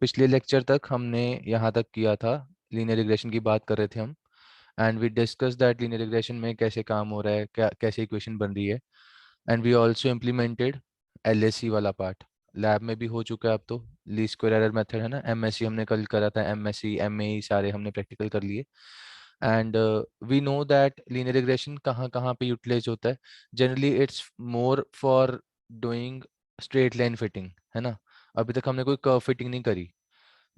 पिछले लेक्चर तक हमने यहाँ तक किया था, लीनियर रिग्रेशन की बात कर रहे थे हम। And we discuss that linear regression में कैसे काम हो रहा है, क्या कैसे इक्वेशन बन रही है। And we also implemented LSC वाला पार्ट, लैब में भी हो चुका है अब तो। लीस्ट स्क्वायर एरर मेथड है ना, एमएससी हमने कल करा था, एमएससी एमएई सारे हमने प्रैक्टिकल कर लिए। And we know that linear regression कहाँ कहाँ पे यूटिलाइज होता है। Generally it's more for doing straight line fitting, है ना। अभी तक हमने कोई कर्व फिटिंग नहीं करी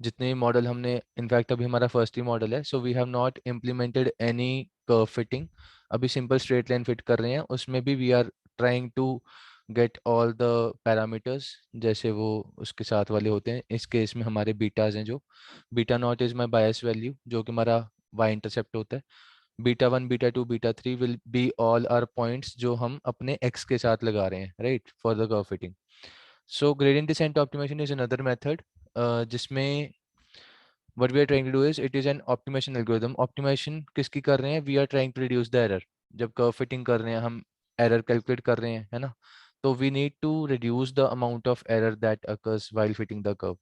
जितने भी मॉडल हमने, इनफैक्ट अभी हमारा फर्स्ट ही मॉडल है, so we have not implemented any curve fitting. अभी सिंपल स्ट्रेट लाइन फिट कर रहे हैं, उसमें भी we are trying to get all the parameters जैसे वो उसके साथ वाले होते हैं। इस केस में हमारे बीटाज हैं, जो beta naught is my bias value जो कि हमारा वाई इंटरसेप्ट होता है। Beta one, beta two, beta three will be all our points जो हम अपने एक्स के साथ लगा रहे हैं, right, for the curve fitting. So gradient descent optimisation is another method जिसमें what we are trying to do is it is an optimization algorithm. Optimization किसकी कर रहे हैं? We are trying to reduce the error. जब curve fitting कर रहे हैं हम, error calculate कर रहे हैं, है ना। तो we need to reduce the amount of error that occurs while fitting the curve.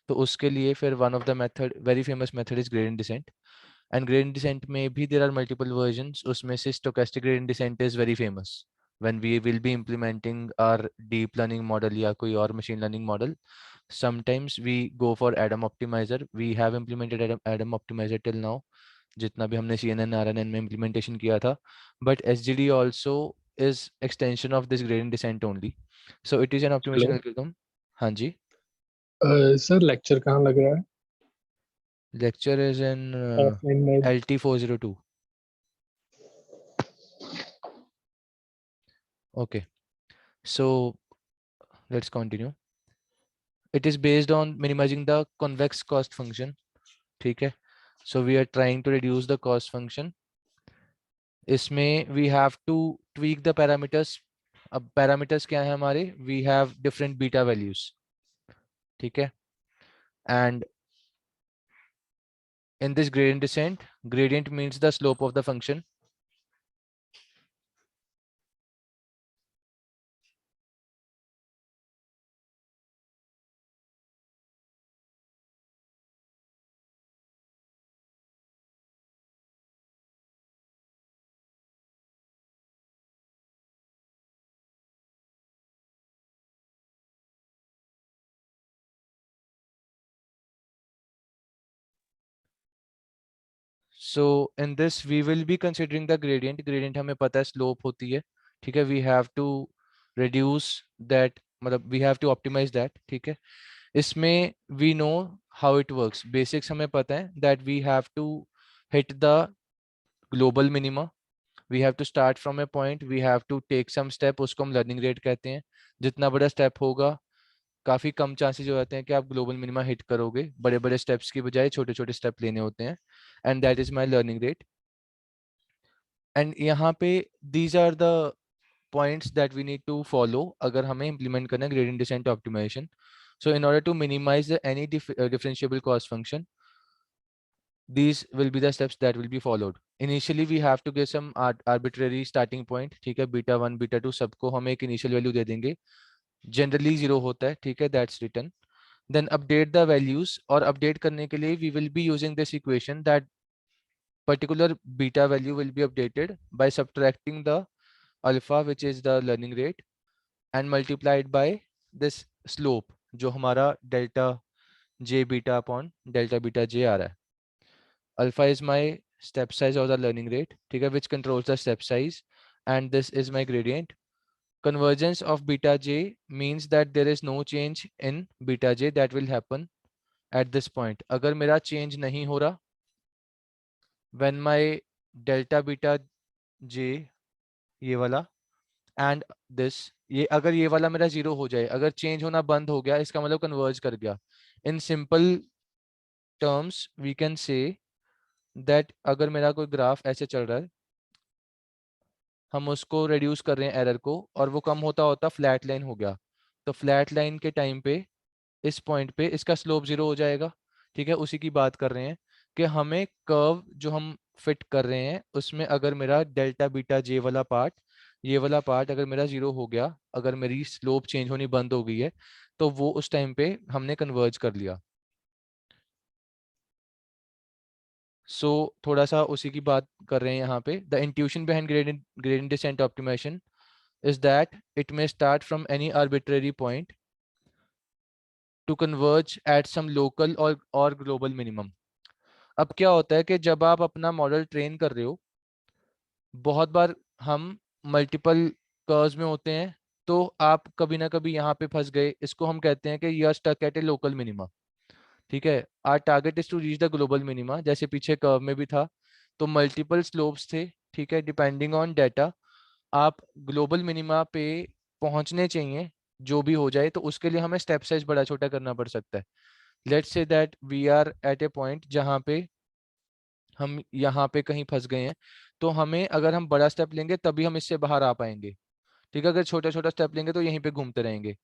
तो उसके लिए फिर one of the method, very famous method is gradient descent. And gradient descent में भी there are multiple versions. उसमें से stochastic gradient descent is very famous. When we will be implementing our deep learning model या कोई और machine learning model, sometimes we go for Adam optimizer. We have implemented Adam optimizer till now, जितना भी हमने CNN RNN में implementation किया था, but SGD also is extension of this gradient descent only. So it is an hello optimization algorithm. हाँ जी। Sir, lecture कहाँ लग रहा है? Lecture is in ऑफलाइन में? LT402. Okay, so let's continue. It is based on minimizing the convex cost function, ठीक है। So we are trying to reduce the cost function. इसमें we have to tweak the parameters. अब parameters क्या है हमारे? We have different beta values, ठीक है। And in this gradient descent, gradient means the slope of the function. So in this we will be considering the gradient. Gradient हमें पता है slope होती है, ठीक है। We have to reduce that, मतलब we have to optimize that, ठीक है। इसमें we know how it works. Basics हमें पता है that we have to hit the global minima. We have to start from a point. We have to take some step. उसको हम learning rate कहते हैं। जितना बड़ा step होगा, काफी कम चांसेस हो जाते हैं कि आप ग्लोबल मिनिमा हिट करोगे। बड़े बड़े स्टेप्स की बजाय छोटे छोटे स्टेप लेने होते हैं। And that is my learning rate. And यहाँ पे these are the points that we need to follow अगर हमें इंप्लीमेंट करना है gradient descent optimisation. So in order to minimise any differentiable cost function, these will be the steps that will be followed. Initially we have to get some arbitrary starting point, ठीक है। Beta one beta to सबको हम एक initial value दे देंगे, generally zero होता है, ठीक है, that's return. Then update the values, और update करने के लिए we will be using this equation that particular beta value will be updated by subtracting the alpha which is the learning rate and multiplied by this slope जो हमारा delta j beta upon delta beta j आ रहा है। Alpha is my step size of the learning rate, ठीक है, which controls the step size, and this is my gradient. Convergence of beta j means that there is no change in beta j that will happen at this point. अगर मेरा change नहीं हो रहा, when my delta beta j, ये वाला, and this, ये अगर ये वाला मेरा जीरो हो जाए, अगर चेंज होना बंद हो गया, इसका मतलब कन्वर्ज कर गया। In simple terms we can say that अगर मेरा कोई ग्राफ ऐसे चल रहा है, हम उसको रिड्यूस कर रहे हैं एरर को, और वो कम होता होता फ्लैट लाइन हो गया, तो फ्लैट लाइन के टाइम पे इस पॉइंट पे इसका स्लोप जीरो हो जाएगा, ठीक है। उसी की बात कर रहे हैं कि हमें कर्व जो हम फिट कर रहे हैं उसमें अगर मेरा डेल्टा बीटा जे वाला पार्ट, ये वाला पार्ट अगर मेरा जीरो हो गया, अगर मेरी स्लोप चेंज होनी बंद हो गई है, तो वो उस टाइम पे हमने कन्वर्ज कर लिया। सो थोड़ा सा उसी की बात कर रहे हैं यहाँ पे। The intuition behind gradient descent optimisation is that it may start from any arbitrary point to converge at some local or global minimum। अब क्या होता है कि जब आप अपना मॉडल ट्रेन कर रहे हो, बहुत बार हम मल्टीपल कर्व्स में होते हैं, तो आप कभी ना कभी यहाँ पे फंस गए, इसको हम कहते हैं कि you are stuck at a local minima. ठीक है, our target is to reach the global minima, जैसे पीछे कर्व में भी था, तो मल्टीपल स्लोप्स थे। ठीक है, डिपेंडिंग ऑन डाटा आप ग्लोबल मिनिमा पे पहुंचने चाहिए, जो भी हो जाए, तो उसके लिए हमें स्टेप साइज बड़ा छोटा करना पड़ सकता है। Let's say that we are at a point जहाँ पे हम यहाँ पे कहीं फंस गए हैं, तो हमें अगर हम बड़ा स्टेप लेंगे तभी हम इससे बाहर आ पाएंगे। ठीक है, अगर छोटा छोटा स्टेप लेंगे तो यहीं पे घूमते रहेंगे।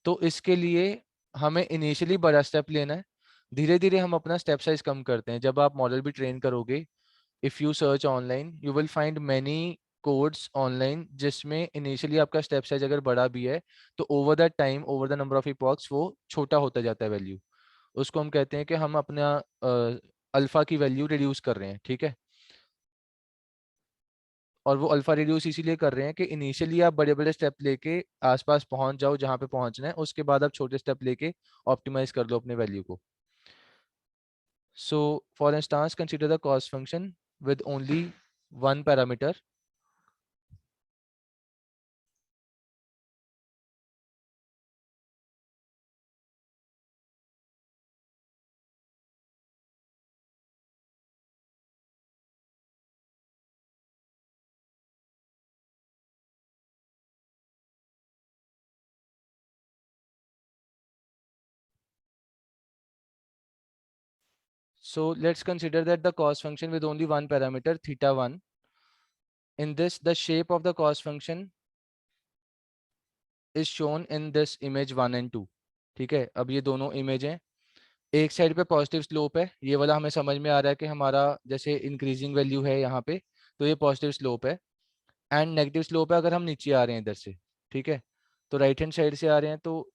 तो इसके लिए हमें इनिशियली बड़ा स्टेप लेना है, धीरे धीरे हम अपना स्टेप साइज कम करते हैं। जब आप मॉडल भी ट्रेन करोगे, if you search online you will find many codes online जिसमें इनिशियली आपका स्टेप साइज अगर बड़ा भी है, तो over the time, over the number of epochs वो छोटा होता जाता है वैल्यू। उसको हम कहते हैं कि हम अपना अल्फा की वैल्यू रिड्यूस कर रहे हैं। ठीक है, और वो अल्फा रिड्यूस इसीलिए कर रहे हैं कि इनिशियली आप बड़े बड़े स्टेप लेके आसपास पहुंच जाओ जहां पे पहुंचना है, उसके बाद आप छोटे स्टेप लेके ऑप्टिमाइज कर लो अपने वैल्यू को। So for instance consider the cost function with only one parameter. So let's consider that the cost function with only one parameter theta 1. In this, the shape of the cost function is shown in this image 1 and 2. ठीक है, अब ये दोनों image हैं, एक side पे positive slope है, ये वाला हमें समझ में आ रहा है कि हमारा जैसे इंक्रीजिंग वैल्यू है यहाँ पे, तो ये पॉजिटिव स्लोप है। एंड नेगेटिव स्लोप है अगर हम नीचे आ रहे हैं इधर से। ठीक है, तो राइट हैंड साइड से आ रहे हैं, तो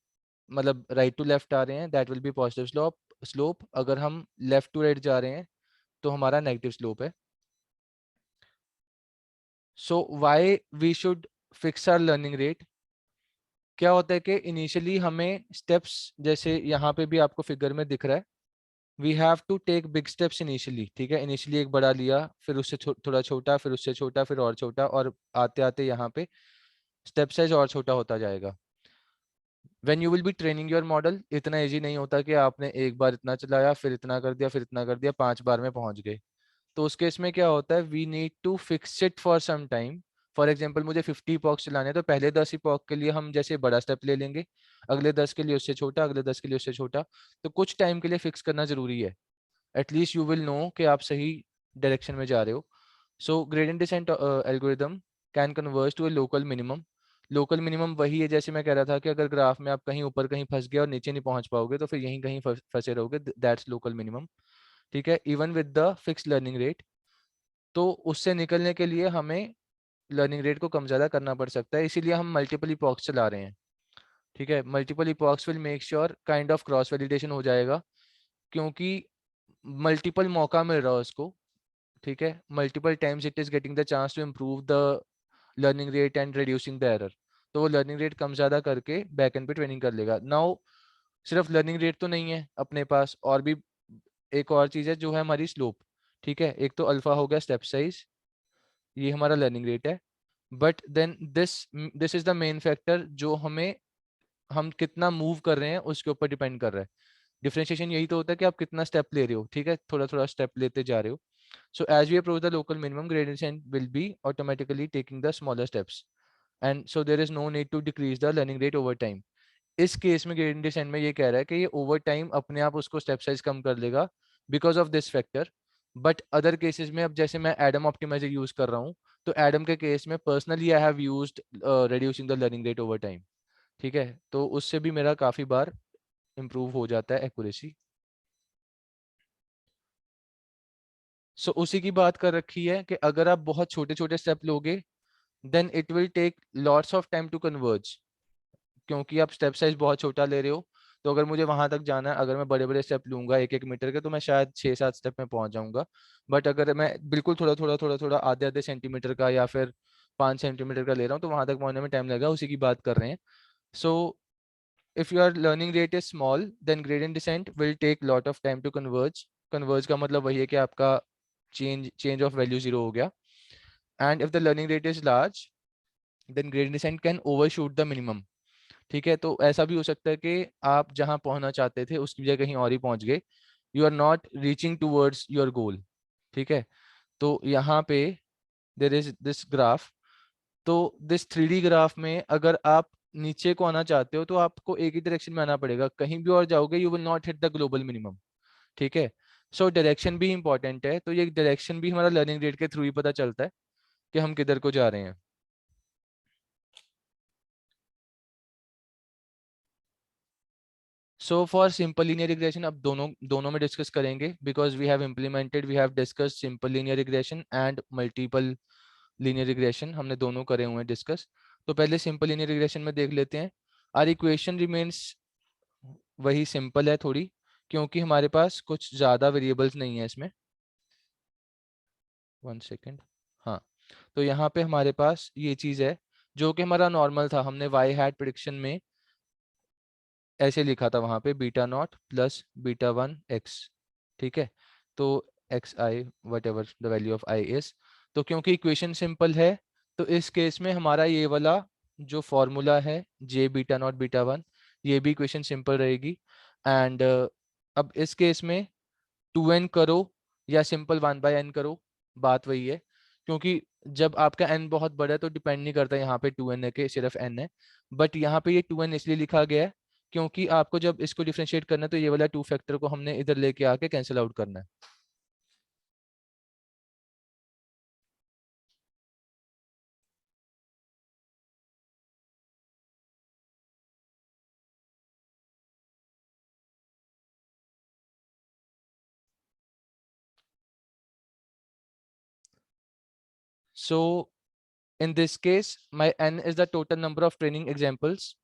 मतलब राइट टू लेफ्ट आ रहे हैं, that will be positive slope. अगर हम लेफ्ट टू राइट जा रहे हैं तो हमारा नेगेटिव स्लोप है। So why we should fix our learning rate. क्या होता है कि इनिशियली हमें स्टेप्स, जैसे यहाँ पे भी आपको फिगर में दिख रहा है, we have to take big steps initially. ठीक है, इनिशियली एक बड़ा लिया, फिर उससे थोड़ा छोटा, फिर उससे छोटा, फिर और छोटा, और आते आते यहाँ पे स्टेप साइज और छोटा होता जाएगा। When you will be training your model, इतना इजी नहीं होता कि आपने एक बार इतना चलाया, फिर इतना कर दिया, फिर इतना कर दिया, 5 बार में पहुंच गए। तो उस केस में क्या होता है, we need to fix it for some time. For example मुझे 50 इपॉक्स चलाने हैं, तो पहले 10 इपॉक के लिए हम जैसे बड़ा स्टेप ले लेंगे, अगले 10 के लिए उससे छोटा, अगले 10 के लिए उससे छोटा। तो कुछ टाइम के लिए फिक्स करना जरूरी है, एटलीस्ट यू विल नो कि आप सही डायरेक्शन में जा रहे हो। So gradient descent algorithm can converge to a local minimum. Local minimum वही है, जैसे मैं कह रहा था कि अगर ग्राफ में आप कहीं ऊपर कहीं फंस गए और नीचे नहीं पहुंच पाओगे, तो फिर यहीं कहीं फंसे रहोगे, दैट्स लोकल मिनिमम। ठीक है, even with the fix learning rate. तो उससे निकलने के लिए हमें लर्निंग रेट को कम ज़्यादा करना पड़ सकता है, इसीलिए हम मल्टीपल इपॉक्स चला रहे हैं। ठीक है, multiple epochs will make sure kind of cross validation हो जाएगा, क्योंकि मल्टीपल मौका मिल रहा है उसको। ठीक है, multiple times it is getting the chance to improve the learning rate and reducing the error. तो वो लर्निंग रेट कम ज़्यादा करके बैक एंड पे ट्रेनिंग कर लेगा। नाउ सिर्फ लर्निंग रेट तो नहीं है अपने पास, और भी एक और चीज़ है जो है हमारी स्लोप। ठीक है, एक तो अल्फा हो गया स्टेप साइज, ये हमारा लर्निंग रेट है। But then this is the main factor जो हमें, हम कितना मूव कर रहे हैं उसके ऊपर डिपेंड कर रहा है। डिफरेंशिएशन यही तो होता है कि आप कितना स्टेप ले रहे हो। ठीक है, थोड़ा थोड़ा स्टेप लेते जा रहे हो। So as we approach the local minimum, gradient will be automatically taking the smaller steps, and so there is no need to decrease the learning rate over time. इस केस में ग्रेडिएंट डिसेंट में ये कह रहा है कि ये over time अपने आप उसको स्टेप साइज कम कर लेगा because of this factor. But other cases में, अब जैसे मैं एडम ऑप्टिमाइजर यूज कर रहा हूँ, तो एडम के केस में personally I have used reducing the learning rate over time. ठीक है, तो उससे भी मेरा काफी बार इम्प्रूव हो जाता है एक्यूरेसी। सो उसी की बात कर रखी है कि अगर आप बहुत छोटे छोटे स्टेप लोगे, then it will take lots of time to converge. क्योंकि आप स्टेप साइज बहुत छोटा ले रहे हो, तो अगर मुझे वहां तक जाना है, अगर मैं बड़े बड़े स्टेप लूंगा 1-1 मीटर के, तो मैं शायद 6-7 स्टेप में पहुंच जाऊंगा। बट अगर मैं बिल्कुल थोड़ा थोड़ा आधे आधे सेंटीमीटर का या फिर 5 सेंटीमीटर का ले रहा हूँ, तो वहां तक पहुंचने में टाइम लगेगा, उसी की बात कर रहे हैं। सो if your learning rate is small, then gradient descent will take lot of time to converge. Converge का मतलब वही है कि आपका change of value 0 हो गया। And if the learning rate is large, then gradient descent can overshoot the minimum। ठीक है, तो ऐसा भी हो सकता है कि आप जहां पहुंचना चाहते थे उसकी जगह कहीं और ही पहुंच गए। You are not reaching towards your goal. ठीक है, तो यहाँ पे देर इज दिस ग्राफ। तो दिस 3D ग्राफ में अगर आप नीचे को आना चाहते हो तो आपको एक ही डायरेक्शन में आना पड़ेगा, कहीं भी और जाओगे you will not hit the global minimum. ठीक है, सो डायरेक्शन भी इंपॉर्टेंट है, तो ये डायरेक्शन भी हमारा लर्निंग रेट के थ्रू ही पता चलता है कि हम किधर को जा रहे हैं। So for simple linear regression अब दोनों दोनों में डिस्कस करेंगे, because we have discuss simple linear regression and multiple linear regression, हमने दोनों करे हुए हैं डिस्कस। तो पहले सिंपल लीनियर रिग्रेशन में देख लेते हैं। आर इक्वेशन रिमेन्स वही सिंपल है थोड़ी, क्योंकि हमारे पास कुछ ज़्यादा वेरिएबल्स नहीं है इसमें। 1 सेकेंड। हाँ, तो यहाँ पे हमारे पास ये चीज़ है जो कि हमारा नॉर्मल था, हमने वाई हैट प्रिडिक्शन में ऐसे लिखा था वहाँ पे beta naught plus beta one x. ठीक है, तो x I what ever the value of I is. तो क्योंकि इक्वेशन सिंपल है, तो इस केस में हमारा ये वाला जो फॉर्मूला है जे बीटा नॉट बीटा वन, ये भी इक्वेशन सिंपल रहेगी। एंड अब इस केस में 2n करो या सिंपल 1/n करो, बात वही है। क्योंकि जब आपका n बहुत बड़ा है तो डिपेंड नहीं करता यहाँ पे 2n है कि सिर्फ n है। बट यहाँ पे ये 2n इसलिए लिखा गया है क्योंकि आपको जब इसको डिफरेंशिएट करना है तो ये वाला 2 फैक्टर को हमने इधर लेके आके कैंसिल आउट करना है। So in this case, my n is the total number of training examples.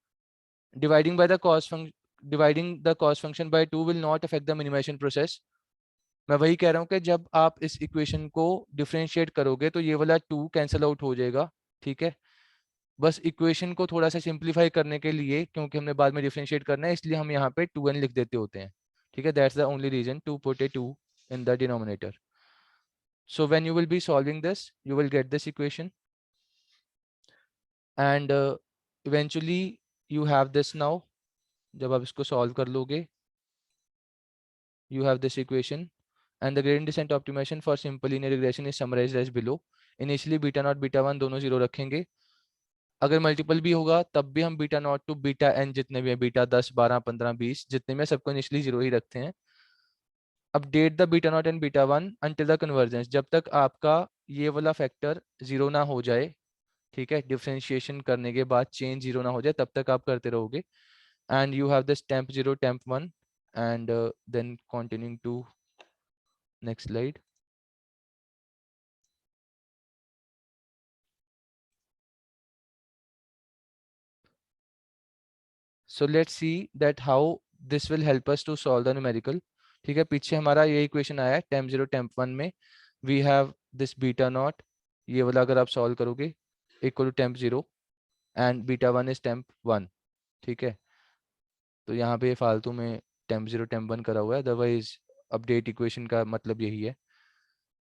Dividing by the cost function, dividing the cost function by 2 will not affect the minimization process. मैं वही कह रहा हूँ कि जब आप इस इक्वेशन को डिफरेंशिएट करोगे तो ये वाला 2 कैंसिल आउट हो जाएगा। ठीक है, बस इक्वेशन को थोड़ा सा सिंप्लीफाई करने के लिए, क्योंकि हमने बाद में डिफरेंशिएट करना है, इसलिए हम यहाँ पे 2n लिख देते होते हैं। ठीक है, that's the only reason to put a 2 in the denominator. So when you will be solving this, you will get this equation, and eventually you have this now. जब आप इसको solve कर लोगे, you have this equation, and the gradient descent optimization for simple linear regression is summarized as below. Initially beta not beta one दोनों 0 रखेंगे। अगर multiple भी होगा तब भी हम beta naught to beta n जितने भी हैं, बीटा 10 12 15 20 जितने में, सबको इनिशियली 0 ही रखते हैं। Update the beta not and beta one until the convergence, जब तक आपका ये वाला फैक्टर 0 ना हो जाए। ठीक है, डिफरेंशिएशन करने के बाद चेंज 0 ना हो जाए तब तक आप करते रहोगे। And you have this temp 0 temp 1 and then continuing to next slide. So let's see that how this will help us to solve the numerical। ठीक है, पीछे हमारा ये इक्वेशन आया है टेम्प 0 टेम्प 1 में, we have this beta naught, ये वाला अगर आप सॉल्व करोगे equal to temp 0 and beta 1 is temp 1। ठीक है, तो यहाँ पे फालतू में टेम्प 0 टेम्प 1 करा हुआ है, अदरवाइज अपडेट इक्वेशन का मतलब यही है,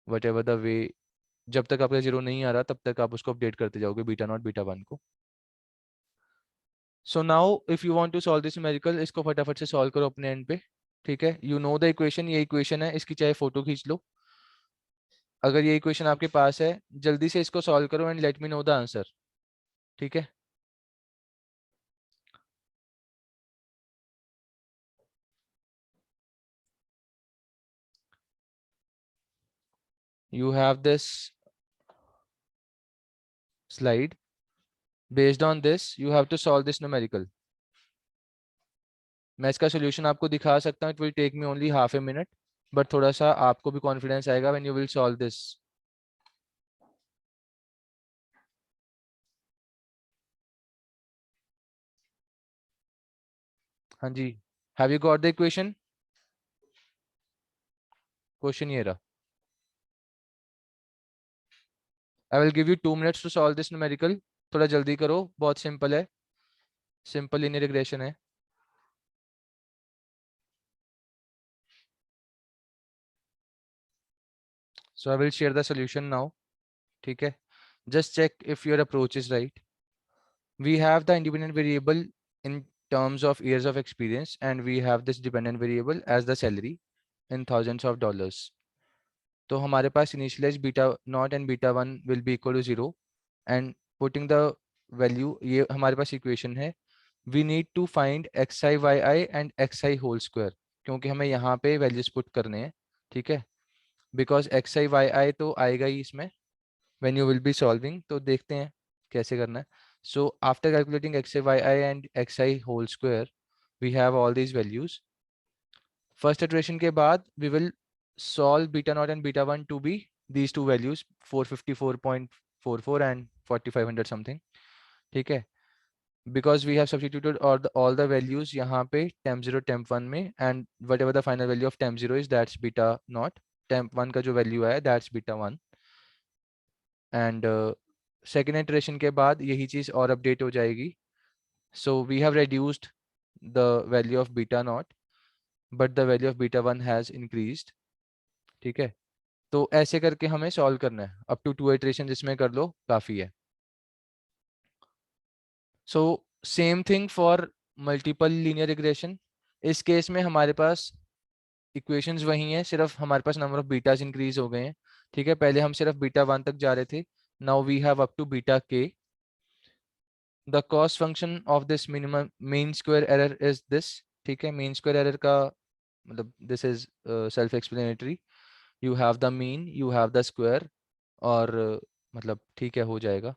वट एवर द वे, जब तक आपका 0 नहीं आ रहा तब तक आप उसको अपडेट करते जाओगे बीटा नॉट बीटा 1 को। So now if you want to solve this numerical, इसको फटाफट से सॉल्व करो अपने एंड पे। ठीक है, यू नो द इक्वेशन, ये इक्वेशन है, इसकी चाहे फोटो खींच लो। अगर ये इक्वेशन आपके पास है, जल्दी से इसको सॉल्व करो and let me know the answer. ठीक है, you have this slide, based on this you have to solve this numerical। मैं इसका सॉल्यूशन आपको दिखा सकता हूँ, it will take me only half a minute, but थोड़ा सा आपको भी कॉन्फिडेंस आएगा when you will solve this. हाँ जी, have you got the equation? Question ये रहा। I will give you 2 minutes to solve this numerical. थोड़ा जल्दी करो, बहुत सिंपल है, सिंपल लीनियर रिग्रेशन है। So I will share the solution now. ठीक है, just check if your approach is right. We have the independent variable in terms of years of experience, and we have this dependent variable as the salary in thousands of dollars. तो हमारे पास initialize beta naught and beta 1 will be equal to 0, and putting the value, ये हमारे पास equation है। We need to find xi yi and xi whole square, क्योंकि हमें यहाँ पे values put करने हैं। ठीक है, because xi yi तो आएगा ही इसमें when you will be solving। तो देखते हैं कैसे करना है। So after calculating xi yi and xi whole square, we have all these values. First iteration के बाद we will solve beta naught and beta 1 to be these two values, 454.44 and 4500 something। ठीक है, because we have substituted all the values यहाँ पे temp 0 temp 1 में, and whatever the final value of temp 0 is, that's beta naught। temp 1 का जो value आया that's beta 1, and second iteration के बाद यही चीज और update हो जाएगी। So we have reduced the value of beta naught, but the value of beta 1 has increased। ठीक है, तो ऐसे करके हमें solve करना है, up to 2 iteration जिसमें कर लो काफी है। So same thing for multiple linear regression। इस केस में हमारे पास इक्वेशंस वही हैं, सिर्फ हमारे पास नंबर ऑफ बीटाज इंक्रीज हो गए हैं। ठीक है, पहले हम सिर्फ बीटा 1 तक जा रहे थे, now we have up to beta के। The cost function of this minimum mean square error is this. ठीक है, मीन स्क्वायर एरर का मतलब this is self explanatory. You have the mean, you have the square, और मतलब ठीक है हो जाएगा।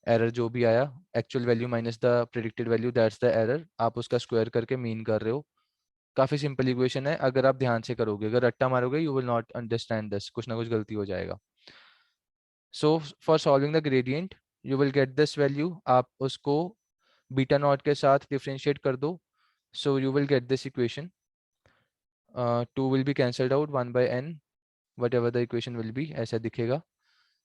एरर जो भी आया, actual value minus the predicted value, that's the error. आप उसका स्क्वायर करके मीन कर रहे हो। काफी सिंपल इक्वेशन है, अगर आप ध्यान से करोगे। अगर रट्टा मारोगे you will not understand this, कुछ ना कुछ गलती हो जाएगा। So for solving the gradient you will get this value, आप उसको बीटा नॉट के साथ डिफरेंशिएट कर दो। So you will get this equation, 2 will be cancelled out, 1 by n, whatever the equation will be, ऐसा दिखेगा।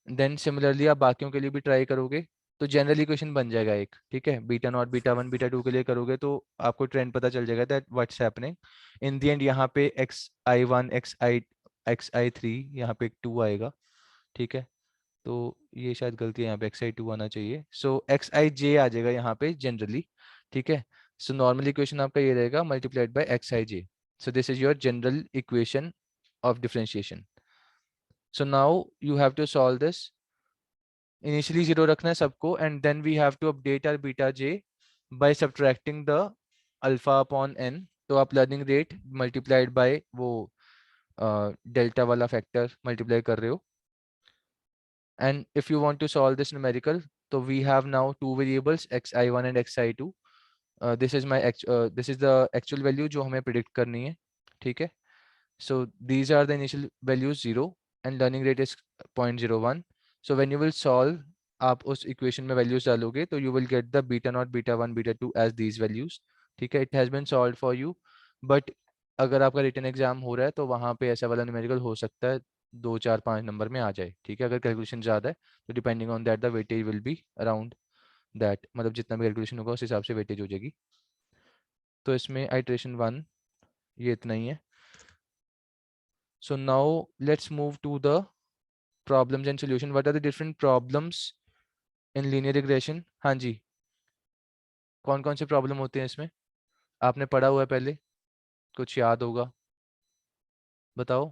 Then similarly आप बाकियों के लिए भी ट्राई करोगे तो जनरल इक्वेशन बन जाएगा एक। ठीक है, बीटा नॉट बीटा 1 बीटा 2 के लिए करोगे तो आपको ट्रेंड पता चल जाएगा that what's happening in the end. यहाँ पे xi1 xi3, यहाँ पे एक 2 आएगा। ठीक है, तो ये शायद गलती है, यहाँ पे xi2 आना चाहिए। सो xij आ जाएगा यहाँ पे जनरली। ठीक है, सो नॉर्मल इक्वेशन आपका ये रहेगा multiplied by xij। So this is your general equation of differentiation. So now you have to solve this. Initially 0 रखना है सबको, and then we have to update our beta j by subtracting the alpha upon n. तो आप learning rate multiplied by वो delta वाला factor multiply कर रहे हो। And if you want to solve this numerical, तो we have now two variables xi1 and xi2। This is the actual value जो हमें प्रिडिक्ट करनी है। ठीक है, so these are the initial values 0 and learning rate is 0.01। so when you will solve, आप उस equation में values डालोगे तो you will get the beta naught beta 1 beta 2 as these values। ठीक है, it has been solved for you, but अगर आपका written exam हो रहा है तो वहाँ पे ऐसा वाला numerical हो सकता है 2 4 5 नंबर में आ जाए। ठीक है, अगर कैलकुलेशन ज़्यादा है तो depending on that the weightage will be around that, मतलब जितना भी कैलकुलेशन होगा उस हिसाब से वेटेज हो जाएगी। तो इसमें आइट्रेशन 1 ये इतना ही है। So now let's move to the problems and solution। What are the different problems in linear regression? हाँ जी, कौन कौन से प्रॉब्लम होते हैं इसमें? आपने पढ़ा हुआ है पहले, कुछ याद होगा, बताओ।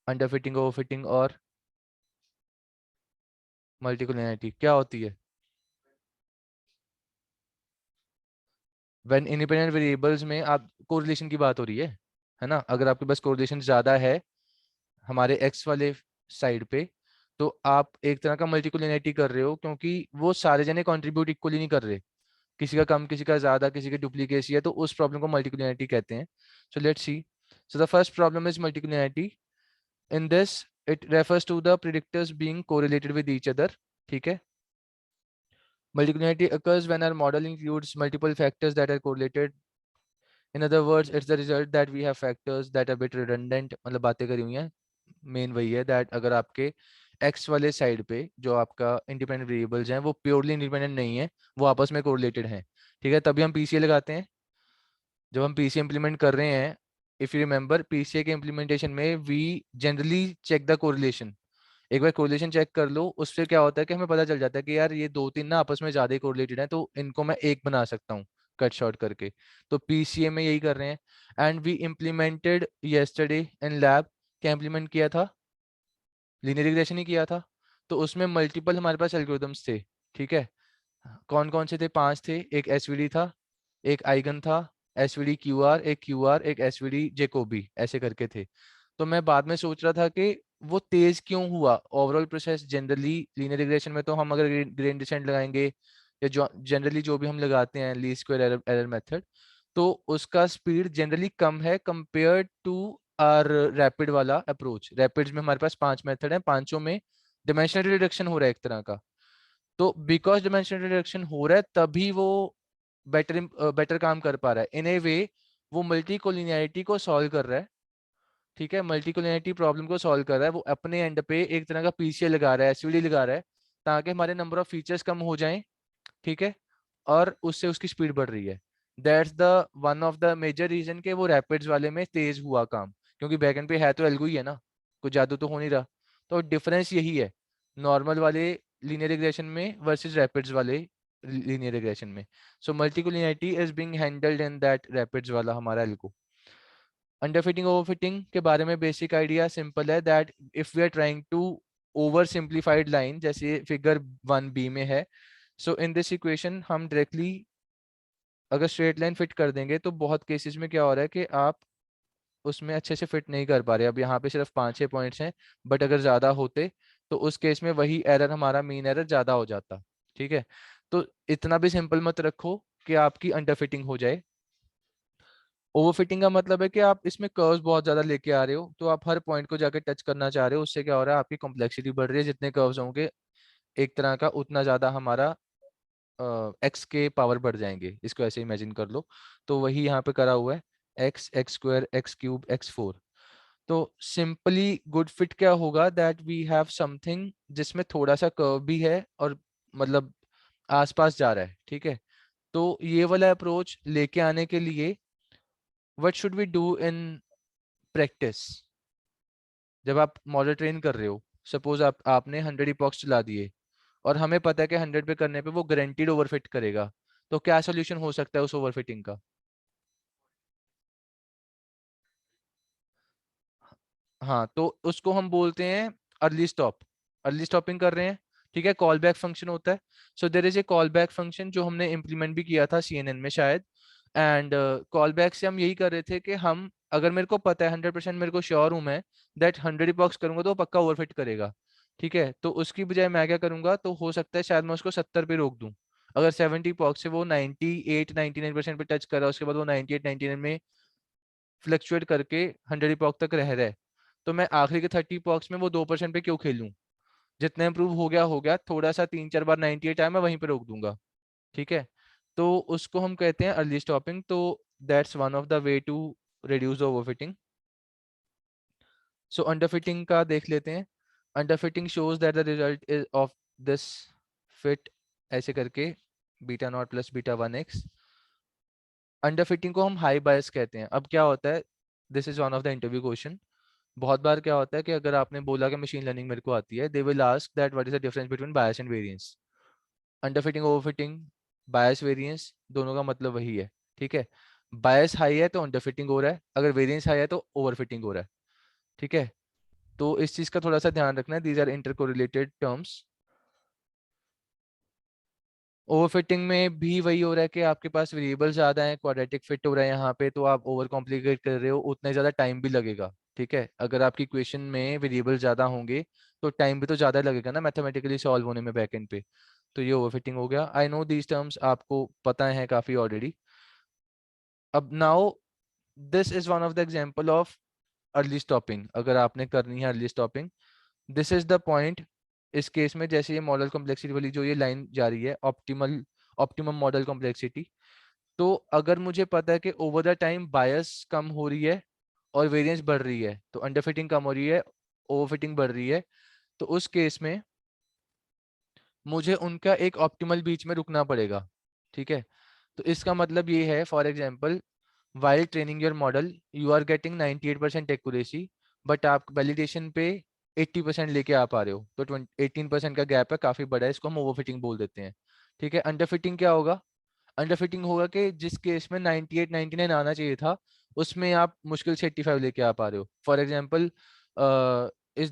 अंडर फिटिंग, ओवर फिटिंग और मल्टीकुलरिटी क्या होती है? व्हेन इंडिपेंडेंट वेरिएबल्स में आप कोरिलेशन की बात हो रही है ना? अगर आपके पास कोरिलेशन ज्यादा है हमारे एक्स वाले साइड पे, तो आप एक तरह का मल्टीकुलरिटी कर रहे हो, क्योंकि वो सारे जने कंट्रीब्यूट इक्वली नहीं कर रहे, किसी का कम किसी का ज्यादा किसी की डुप्लीकेसी है, तो उस प्रॉब्लम को मल्टीकुलरिटी कहते हैं। So let's see. So the first problem is multicollinearity. In this it refers to the predictors being correlated with each other. ठीक है, Multicollinearity occurs when our model includes multiple factors that are correlated. In other words, it's the result that we have factors that are a bit redundant. मतलब बातें करी हुई हैं, main वही है that अगर आपके x वाले साइड पे जो आपका इंडिपेंडेंट वेरिएबल्स हैं वो प्योरली इंडिपेंडेंट नहीं है, वो आपस में कोरिलेटेड हैं, ठीक है, तभी हम पीसीए लगाते हैं। जब हम पीसीए इंप्लीमेंट कर रहे हैं, इफ यू रिमेंबर पीसीए के इंप्लीमेंटेशन में we generally check the correlation. एक बार कोरिलेशन चेक कर लो, उससे क्या होता है कि हमें पता चल जाता है कि यार ये दो तीन ना आपस में ज्यादा ही कोरिलेटेड हैं, तो इनको मैं एक बना सकता हूँ कट शॉर्ट करके। तो पीसीए में यही कर रहे हैं। And we implemented yesterday in lab. क्या इम्प्लीमेंट किया था? लीनियर रिग्रेशन ही किया था। तो उसमें मल्टीपल हमारे पास एल्गोरिदम्स थे, ठीक है। कौन कौन से थे? 5 थे। एक एसवीडी था, एक आइगन था, एसवीडी क्यूआर, एक क्यूआर, एक एसवीडी जेकोबी, ऐसे करके थे। तो मैं बाद में सोच रहा था कि वो तेज क्यों हुआ। Overall process generally linear regression में तो हम अगर ग्रेडिएंट डिसेंट लगाएंगे या जो जनरली जो भी हम लगाते हैं लीस्ट स्क्वायर एरर मेथड, तो उसका स्पीड जनरली कम है कंपेयर टू आर रैपिड वाला अप्रोच। रैपिड्स में हमारे पास 5 मेथड हैं, पांचों में डिमेंशनल रिडक्शन हो रहा है एक तरह का। तो बिकॉज डिमेंशनल रिडक्शन हो रहा है तभी वो बेटर बेटर काम कर पा रहा है। इन ए वे वो मल्टी कोलिनियरिटी को सॉल्व कर रहा है, ठीक है, मल्टी कोलिनियरिटी प्रॉब्लम को सॉल्व कर रहा है। वो अपने एंड पे एक तरह का पीसीए लगा रहा है, एसवीडी लगा रहा है, ताकि हमारे नंबर ऑफ फीचर्स कम हो जाएं, ठीक है, और उससे उसकी स्पीड बढ़ रही है। That's the one of the major reason के वो रैपिड्स वाले में तेज हुआ काम, क्योंकि बैकएंड पे है तो एल्गो ही है ना, कुछ जादू तो हो नहीं रहा। तो डिफरेंस यही है नॉर्मल वाले लीनियर रिग्रेशन में वर्सेस रैपिड्स वाले लीनियर रिग्रेशन में। So multicollinearity is being handled in that rapids वाला हमारा एल्गो। अंडरफिटिंग ओवरफिटिंग के बारे में बेसिक आइडिया सिंपल है that if we are trying to over simplified line, जैसे फिगर 1b में है, सो इन दिस इक्वेशन हम डायरेक्टली अगर स्ट्रेट लाइन फिट कर देंगे तो बहुत केसेस में क्या हो रहा है कि आप उसमें अच्छे से फिट नहीं कर पा रहे। अब यहाँ पे सिर्फ 5-6 पॉइंट्स हैं, बट अगर ज्यादा होते तो उस केस में वही एरर हमारा मीन एरर ज्यादा हो जाता, ठीक है। तो इतना भी सिंपल मत रखो कि आपकी अंडर फिटिंग हो जाए। ओवरफिटिंग का मतलब है कि आप इसमें कर्व्स बहुत ज्यादा लेके आ रहे हो, तो आप हर पॉइंट को जाके टच करना चाह रहे हो। उससे क्या हो रहा है, आपकी कॉम्प्लेक्सिटी बढ़ रही है। जितने कर्व्स होंगे एक तरह का, उतना ज्यादा हमारा एक्स के पावर बढ़ जाएंगे। इसको ऐसे इमेजिन कर लो। तो वही यहाँ पे करा हुआ है, x, x square, x cube, x four. तो सिंपली गुड फिट क्या होगा, दैट वी हैव समथिंग जिसमें थोड़ा सा कर्व भी है और मतलब आसपास जा रहा है, ठीक है। तो ये वाला अप्रोच लेके आने के लिए what should we do in practice? जब आप मॉडल ट्रेन कर रहे हो, सपोज आपने 100 इपॉक्स चला दिए और हमें पता है कि 100 पे करने पे वो गारंटीड ओवरफिट करेगा, तो क्या सोल्यूशन हो सकता है उस ओवरफिटिंग का? हाँ, तो उसको हम बोलते हैं अर्ली स्टॉप। अर्ली स्टॉपिंग कर रहे हैं, ठीक है, कॉल बैक फंक्शन होता है। So there is a call back function जो हमने इम्प्लीमेंट भी किया था सीएनएन में शायद। एंड कॉल बैक से हम यही कर रहे थे कि हम, अगर मेरे को पता है 100% मेरे को श्योर हूं मैं दैट 100 बॉक्स करूंगा तो वो पक्का ओवरफिट करेगा, ठीक है, तो उसकी बजाय मैं क्या करूंगा, तो हो सकता है शायद मैं उसको 70 पे रोक दूं। अगर 70 बॉक्स से वो 98-99% पे टच कर रहा है, उसके बाद वो 98-99 में फ्लक्चुएट करके 100 इपॉक्स तक रह रहा है, तो मैं आखिरी के 30 इपॉक्स में वो 2% पे क्यों खेलूं? जितना इंप्रूव हो गया, थोड़ा सा 3-4 बार 98 आया मैं वहीं पे रोक दूंगा, ठीक है। तो उसको हम कहते हैं अर्ली स्टॉपिंग। तो that's one of the way to reduce overfitting. So underfitting का देख लेते हैं। Underfitting shows that the result is of this fit, ऐसे करके beta naught plus beta 1x। Underfitting को हम हाई बायस कहते हैं। अब क्या होता है, this is one of the interview question. बहुत बार क्या होता है कि अगर आपने बोला कि मशीन लर्निंग मेरे को आती है, they will ask that what is the difference between bias and variance. Underfitting overfitting, bias variance, दोनों का मतलब वही है, ठीक है। बायस हाई है तो अंडरफिटिंग हो रहा है, अगर वेरिएंस हाई है तो ओवरफिटिंग हो रहा है, ठीक है। तो इस चीज का थोड़ा सा ध्यान रखना है, दीज आर इंटरकोरिलेटेड टर्म्स। ओवरफिटिंग में भी वही हो रहा है कि आपके पास वेरिएबल ज्यादा है, क्वाड्रेटिक फिट हो रहा है यहाँ पे, तो आप ओवर कॉम्प्लिकेट कर रहे हो, उतना ज्यादा टाइम भी लगेगा, ठीक है। अगर आपकी इक्वेशन में वेरिएबल ज्यादा होंगे तो टाइम भी तो ज्यादा लगेगा ना मैथमेटिकली सॉल्व होने में बैकएंड पे। तो ये ओवरफिटिंग हो गया। आई नो दीज टर्म्स आपको पता है काफी ऑलरेडी। अब now this is one of the example of early stopping. अगर आपने करनी है early stopping, this is the point इस केस में जैसे ये मॉडल कॉम्प्लेक्सिटी वाली जो ये लाइन जा रही है, ऑप्टिमम मॉडल कॉम्प्लेक्सिटी, तो अगर मुझे पता है कि ओवर द टाइम बायस कम हो रही है और वेरिएंस बढ़ रही है, तो अंडरफिटिंग कम हो रही है, ओवरफिटिंग बढ़ रही है, तो उस केस में मुझे उनका एक ऑप्टिमल बीच में रुकना पड़ेगा, ठीक है। तो इसका मतलब ये है, for example, while training your model you are getting 98% accuracy, but आप वैलिडेशन पे 80% लेके आ पा रहे हो, तो 18% का गैप है, काफी बड़ा है, इसको हम ओवरफिटिंग बोल देते हैं, ठीक है। अंडरफिटिंग क्या होगा? अंडरफिटिंग होगा कि जिस केस में 98 99 आना चाहिए था, उसमें आप मुश्किल से 85 लेके आ पा रहे हो। For example, is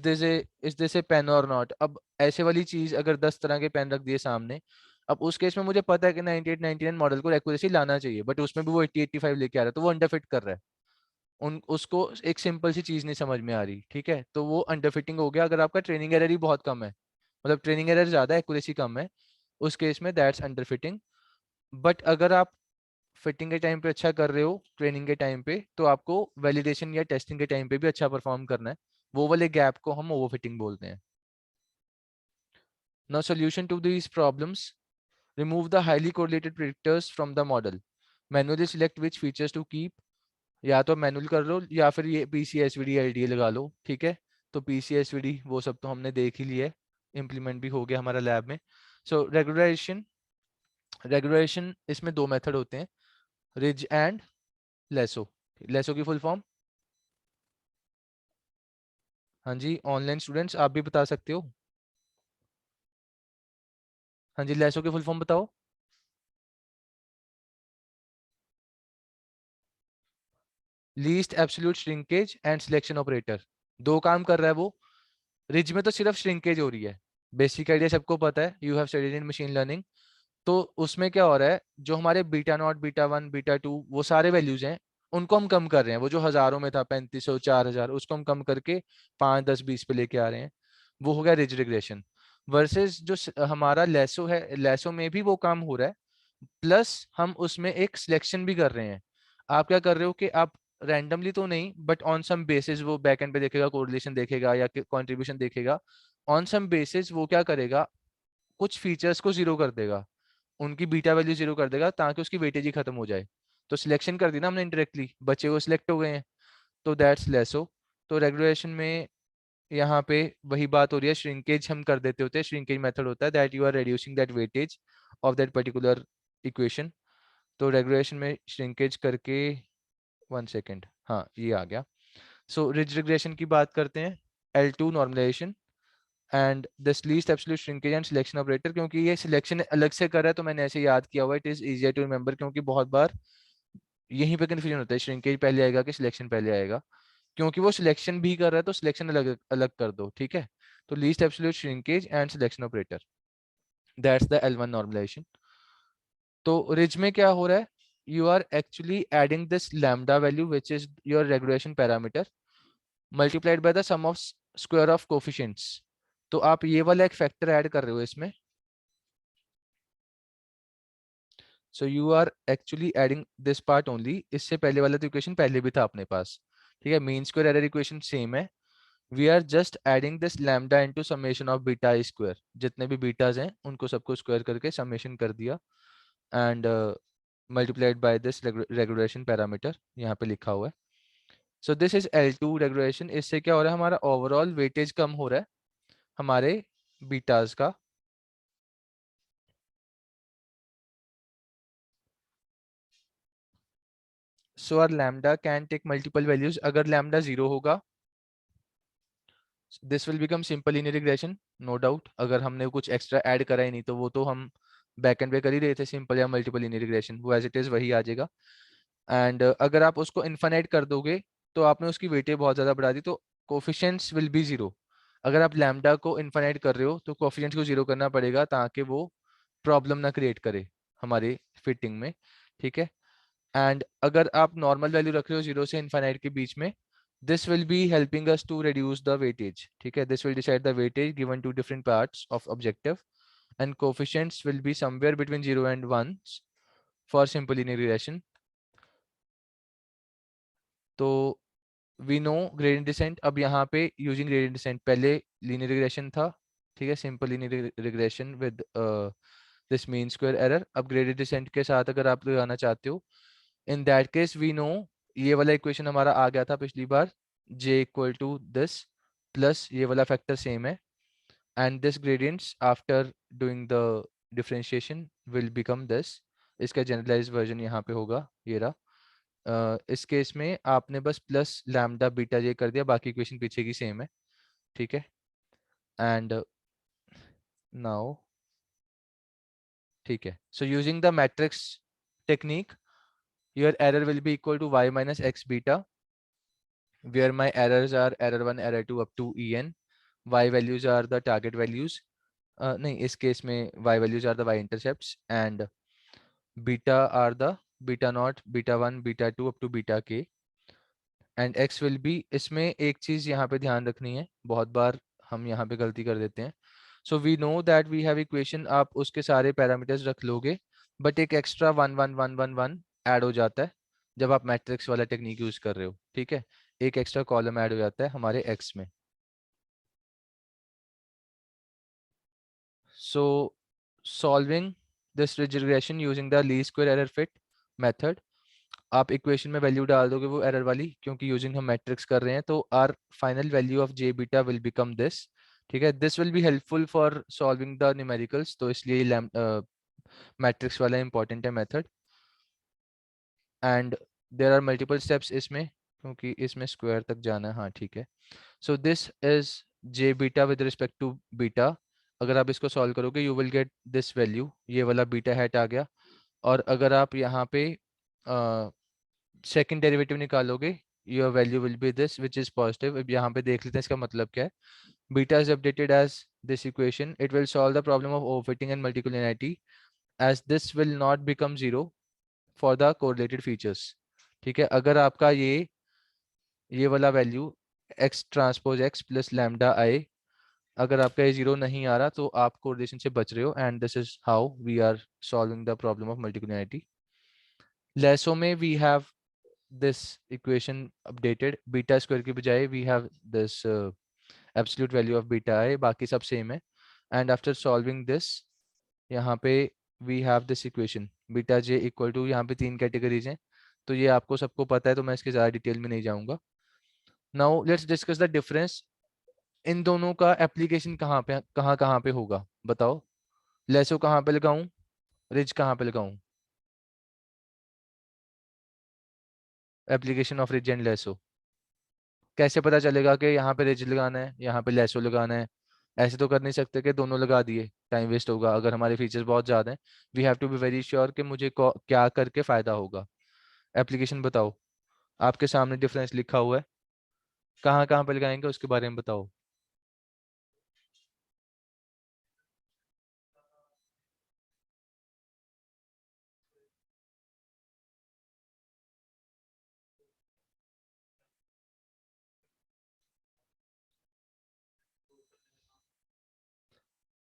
this a pen और नॉट, अब ऐसे वाली चीज अगर 10 तरह के पेन रख दिए सामने, अब उस केस में मुझे पता है कि 98 99 मॉडल को एक्यूरेसी लाना चाहिए, बट उसमें भी वो 80 85 लेके आ रहा है, तो वो अंडरफिट कर रहा है। उन उसको एक सिंपल सी चीज नहीं समझ में आ रही, ठीक है, तो वो अंडरफिटिंग हो गया। अगर आपका ट्रेनिंग एरर ही बहुत कम है, मतलब ट्रेनिंग एरर ज्यादा है, एक्यूरेसी कम है, उस केस में दैट्स अंडरफिटिंग। बट अगर आप फिटिंग के टाइम पे अच्छा कर रहे हो, ट्रेनिंग के टाइम पे, तो आपको वैलिडेशन या टेस्टिंग के टाइम पे भी अच्छा परफॉर्म करना है, वो वाले गैप को हम ओवरफिटिंग बोलते हैं। Now solution to these problems: remove the highly correlated predictors from the model, manually select which features to keep, या तो मैनुअल कर लो या फिर ये PCSVD LDA लगा लो, ठीक है। तो PCSVD वो सब तो हमने देख ही लिया है, इम्प्लीमेंट भी हो गया हमारा लैब में। सो रेगुलराइजेशन, रेगुलराइजेशन इसमें दो मेथड होते हैं, रिज एंड लेसो। लेसो की फुल फॉर्म, हाँ जी, ऑनलाइन स्टूडेंट्स आप भी बता सकते हो। हाँ जी, लेसो की फुल फॉर्म बताओ। Least absolute shrinkage and selection operator, दो काम कर रहा है वो। रिज में तो सिर्फ श्रिंकेज हो रही है, बेसिक आइडिया सबको पता है, you have studied in machine learning. तो उसमें क्या हो रहा है, जो हमारे beta not, beta one, beta to, वो सारे वैल्यूज हैं, उनको हम कम कर रहे हैं। वो जो हजारों में था, 3500 4000, उसको हम कम करके 5 10 20 पे लेके आ रहे हैं, वो हो गया रिज रिग्रेशन। वर्सेस जो हमारा लेसो है, लेसो में भी वो काम हो रहा है, प्लस हम उसमें एक सिलेक्शन भी कर रहे हैं। आप क्या कर रहे हो कि आप रैंडमली तो नहीं, बट ऑन सम बेसिस वो बैकएंड पे देखेगा, कोरिलेशन देखेगा या कंट्रीब्यूशन देखेगा, ऑन सम बेसिस वो क्या करेगा, कुछ फीचर्स को जीरो कर देगा, उनकी बीटा वैल्यू जीरो कर देगा, ताकि उसकी वेटेज ही खत्म हो जाए। तो सिलेक्शन कर दी ना हमने इनडायरेक्टली, बच्चे को सिलेक्ट हो गए हैं, तो दैट्स लेसो। तो रेगुलेशन में यहाँ पे वही बात हो रही है, श्रिंकेज हम कर देते होते हैं, श्रिंकेज मेथड होता है that you are reducing that weightage of that particular equation. तो रेगुलेशन में श्रिंकेज करके, 1 सेकेंड, हाँ ये आ गया। सो रिज रिग्रेशन की बात करते हैं, L2 normalization and this least absolute shrinkage and selection operator. क्योंकि ये सिलेक्शन अलग से कर रहा है तो मैंने ऐसे याद किया हुआ, it is easier to remember, क्योंकि बहुत बार यहीं पे कंफ्यूजन होता है, श्रिंकेज पहले आएगा कि सिलेक्शन पहले आएगा। क्योंकि वो सिलेक्शन भी कर रहा है तो सिलेक्शन अलग अलग कर दो, ठीक है। तो least absolute shrinkage and selection operator, that's the L1 normalization. तो रिज में क्या हो रहा है, you are actually adding this lambda value which is your regression parameter multiplied by the sum of square of coefficients। तो आप ये वाला एक फैक्टर ऐड कर रहे हो इसमें, so you are actually adding this part only. इससे पहले वाला तो इक्वेशन पहले भी था अपने पास, ठीक है, mean square error equation same है। We are just adding this lambda into summation of beta square, जितने भी बीटाज हैं उनको सबको स्क्वायर करके समेशन कर दिया, and multiplied by this regulation parameter, यहाँ पे लिखा हुआ है। So this is L2 regulation. इससे क्या हो रहा है, हमारा ओवरऑल वेटेज कम हो रहा है हमारे बीटाज का। So our lambda can take multiple values, अगर लैम्डा 0 होगा this will become simple linear regression, no doubt. अगर हमने कुछ एक्स्ट्रा ऐड करा ही नहीं, तो वो तो हम बैकएंड पे कर ही रहे थे, सिंपल या मल्टीपल लीनियर रिग्रेशन, वो एज इट इज वही आ जाएगा। एंड अगर आप उसको इन्फाइनाइट कर दोगे तो आपने उसकी वेटेज बहुत ज्यादा बढ़ा दी, तो कोफिशिएंट्स विल बी जीरो। अगर आप लैम्डा को इन्फाइनाइट कर रहे हो तो कोफिशिएंट्स को जीरो करना पड़ेगा, ताकि वो प्रॉब्लम ना क्रिएट करे हमारे फिटिंग में, ठीक है। एंड अगर आप नॉर्मल वैल्यू रख रहे हो 0 से इनफाइनाइट के बीच में, this will be helping us to reduce the weightage, ठीक है। this will decide the weightage given to different parts of objective, and coefficients will be somewhere between 0 and 1 for simple linear regression। तो we know gradient descent, अब यहाँ पे using gradient descent, पहले linear regression था, ठीक है, simple linear regression with this mean square error. अब gradient descent के साथ अगर आप लगाना चाहते हो, in that case we know, ये वाला इक्वेशन हमारा आ गया था पिछली बार, j equal to this plus ये वाला फैक्टर सेम है, and this gradients after doing the differentiation will become this. इसका जनरलाइज वर्जन यहाँ पे होगा, ये रहा। इस केस में आपने बस प्लस लैम्डा बीटा जे कर दिया, बाकी इक्वेशन पीछे की सेम है, ठीक है। एंड नाउ ठीक है, so using the matrix technique, your error will be equal to y minus x beta, where my errors are error 1, error 2 up to en. Y values are the target values. नहीं, इस case में y values are the y intercepts, and beta are the beta naught, beta 1, beta 2 up to beta k. And x will be, इसमें एक चीज यहाँ पे ध्यान रखनी है, बहुत बार हम यहाँ पे गलती कर देते हैं। So we know that we have equation, आप उसके सारे पैरामीटर्स रख लोगे, बट एक एक्स्ट्रा 1 1 1 1 1 ऐड हो जाता है जब आप मैट्रिक्स वाला टेक्निक यूज कर रहे हो, ठीक है। एक एक्स्ट्रा कॉलम ऐड हो जाता है हमारे x में। सो solving this regression using the least square error fit method, आप इक्वेशन में वैल्यू डाल दोगे वो एरर वाली, क्योंकि यूजिंग हम मैट्रिक्स कर रहे हैं, तो our final value of J beta will become this, ठीक है। This will be helpful for solving the numericals, तो इसलिए मैट्रिक्स वाला इंपॉर्टेंट है method. And there are multiple steps इसमें, क्योंकि इसमें स्क्वायर तक जाना है, हाँ ठीक है। So this is J beta with respect to beta. अगर आप इसको सॉल्व करोगे you will get this value, ये वाला बीटा हैट आ गया। और अगर आप यहाँ पे सेकंड डेरिवेटिव निकालोगे, your value will be this which is positive. अब यहाँ पे देख लेते हैं इसका मतलब क्या है। Beta is updated as this equation, it will solve the problem of overfitting and multicollinearity as this will not become zero for the correlated features, ठीक है। अगर आपका ये वाला value x transpose x plus lambda I, अगर आपका ये zero नहीं आ रहा तो आप कोरिलेशन से बच रहे हो, and this is how we are solving the problem of multicollinearity. Lasso में we have this equation updated, beta square की बजाय we have this absolute value of beta i, बाकी सब सेम है। and after solving this, यहाँ पे we have this equation beta j equal to, यहाँ पे 3 कैटेगरीज हैं, तो ये आपको सबको पता है, तो मैं इसके ज़्यादा डिटेल में नहीं जाऊंगा। now let's discuss the difference, इन दोनों का एप्लीकेशन कहाँ पे होगा बताओ। लेसो कहाँ पे लगाऊं, रिज कहाँ पे लगाऊं, application of ridge and lasso कैसे पता चलेगा कि यहाँ पे रिज लगाना है, यहाँ पे लेसो लगाना है। ऐसे तो कर नहीं सकते कि दोनों लगा दिए, टाइम वेस्ट होगा। अगर हमारे फीचर्स बहुत ज़्यादा हैं, we have to be very sure कि मुझे क्या करके फ़ायदा होगा। एप्लीकेशन बताओ, आपके सामने डिफरेंस लिखा हुआ है, कहाँ कहाँ पे लगाएंगे उसके बारे में बताओ।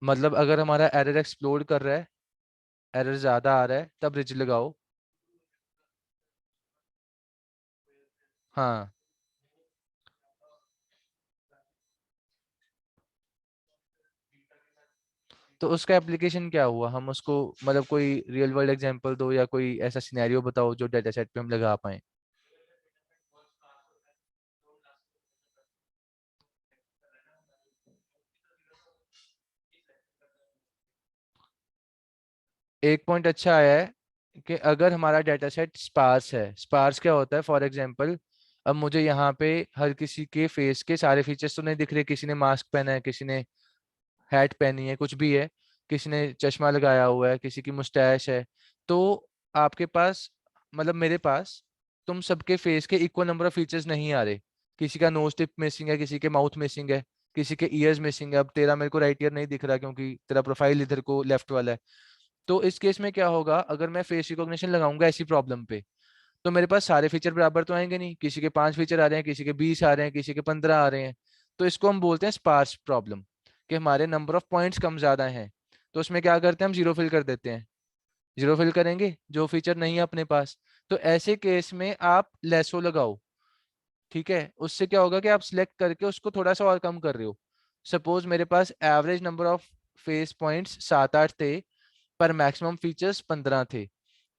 मतलब अगर हमारा एरर एक्सप्लोड कर रहा है, एरर ज़्यादा आ रहा है, तब रिज लगाओ। हाँ, तो उसका एप्लीकेशन क्या हुआ, हम उसको मतलब कोई रियल वर्ल्ड एग्जांपल दो, या कोई ऐसा सिनेरियो बताओ जो डेटा सेट पे हम लगा पाए। एक पॉइंट अच्छा आया है कि अगर हमारा डेटा सेट स्पार्स है, स्पार्स क्या होता है, फॉर एग्जांपल अब मुझे यहाँ पे हर किसी के फेस के सारे फीचर्स तो नहीं दिख रहे, किसी ने मास्क पहना है, किसी ने हैट पहनी है, कुछ भी है, किसी ने चश्मा लगाया हुआ है, किसी की मुस्टैच है, तो आपके पास, मतलब मेरे पास, तुम सबके फेस के इक्वल नंबर ऑफ फीचर्स नहीं आ रहे। किसी का नोज टिप मिसिंग है, किसी के माउथ मिसिंग है, किसी के ईयर्स मिसिंग है। अब तेरा मेरे को राइट ईयर नहीं दिख रहा क्योंकि तेरा प्रोफाइल इधर को लेफ्ट वाला है। तो इस केस में क्या होगा, अगर मैं फेस रिकॉग्निशन लगाऊंगा ऐसी प्रॉब्लम पे, तो मेरे पास सारे फीचर बराबर तो आएंगे नहीं, किसी के 5 फीचर आ रहे हैं, किसी के 20 आ रहे हैं, किसी के 15 आ रहे हैं। तो इसको हम बोलते हैं स्पार्स प्रॉब्लम, कि हमारे नंबर ऑफ पॉइंट्स कम ज्यादा हैं। तो उसमें क्या करते हैं, हम जीरो फिल कर देते हैं, जीरो फिल करेंगे जो फीचर नहीं है अपने पास। तो ऐसे केस में आप लेसो लगाओ, ठीक है। उससे क्या होगा कि आप सिलेक्ट करके उसको थोड़ा सा और कम कर रहे हो। सपोज मेरे पास average number of face points 7-8 थे, पर मैक्सिमम फीचर्स 15 थे,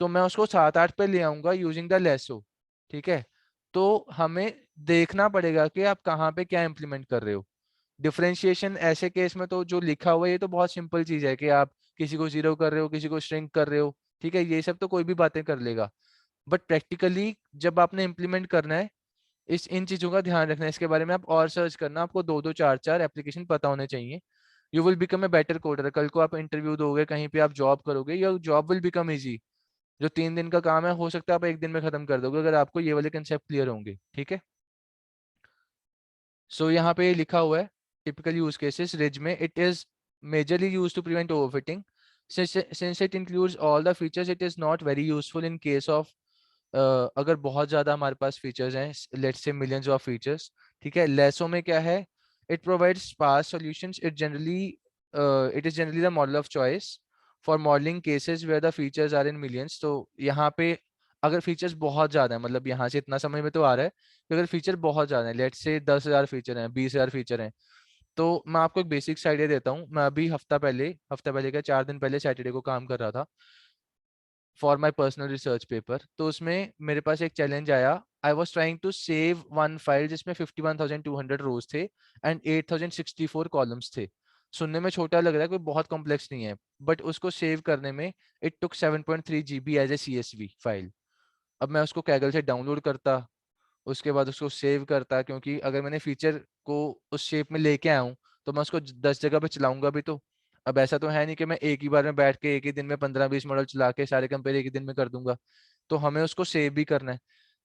तो मैं उसको 7-8 पे ले आऊंगा यूजिंग द लेसो। ठीक है, तो हमें देखना पड़ेगा कि आप कहाँ पे क्या इंप्लीमेंट कर रहे हो। डिफरेंशिएशन ऐसे केस में तो जो लिखा हुआ है ये तो बहुत सिंपल चीज है कि आप किसी को जीरो कर रहे हो, किसी को श्रिंक कर रहे हो, ठीक है, ये सब तो कोई भी बातें कर लेगा। बट प्रैक्टिकली जब आपने इम्प्लीमेंट करना है, इस इन चीजों का ध्यान रखना है, इसके बारे में आप और सर्च करना, आपको 2-2 4-4 एप्लीकेशन पता होने चाहिए। You will become a better coder. कल को आप इंटरव्यू दोगे, कहीं पे आप जॉब करोगे, your job will become easy. जो 3 दिन का काम है हो सकता है आप एक दिन में खत्म कर दोगे, अगर आपको ये वाले कंसेप्ट क्लियर होंगे। ठीक है, सो यहाँ पे लिखा हुआ है टिपिकल यूज केसेस रिज में, it is majorly use to prevent overfitting. Since it includes all the features, it is not very useful in case of अगर बहुत ज्यादा हमारे पास फीचर्स हैं, let's say millions of features. ठीक है, lasso में क्या है, it provides sparse solutions, it is generally the model of choice for modelling cases where the features are in millions. तो यहाँ पे अगर फीचर्स बहुत ज्यादा है, मतलब यहाँ से इतना समझ में तो आ रहा है कि अगर फीचर बहुत ज्यादा है, लेट्स से 10,000 फीचर हैं, 20,000 फीचर हैं, तो मैं आपको एक बेसिक्स आइडिया देता हूँ। मैं अभी हफ्ता पहले क्या 4 दिन पहले सैटरडे को काम कर रहा था for my personal research paper. तो उसमें मेरे पास एक चैलेंज आया। I was trying to save one file जिसमें 51,200 रोज थे एंड 8,064 कॉलम्स थे। सुनने में छोटा लग रहा है, कोई बहुत कॉम्प्लेक्स नहीं है, बट उसको सेव करने में it took 7.3 GB as a CSV file. अब मैं उसको कैगल से डाउनलोड करता, उसके बाद उसको सेव करता, क्योंकि अगर मैंने फीचर को उस शेप में लेके आया हूँ तो मैं उसको 10 जगह पे चलाऊंगा भी तो। अब ऐसा तो है नहीं कि मैं एक ही बार में बैठ के एक ही दिन में 15-20 मॉडल चला के सारे कंपेयर एक ही दिन में कर दूंगा। तो हमें उसको सेव भी करना है।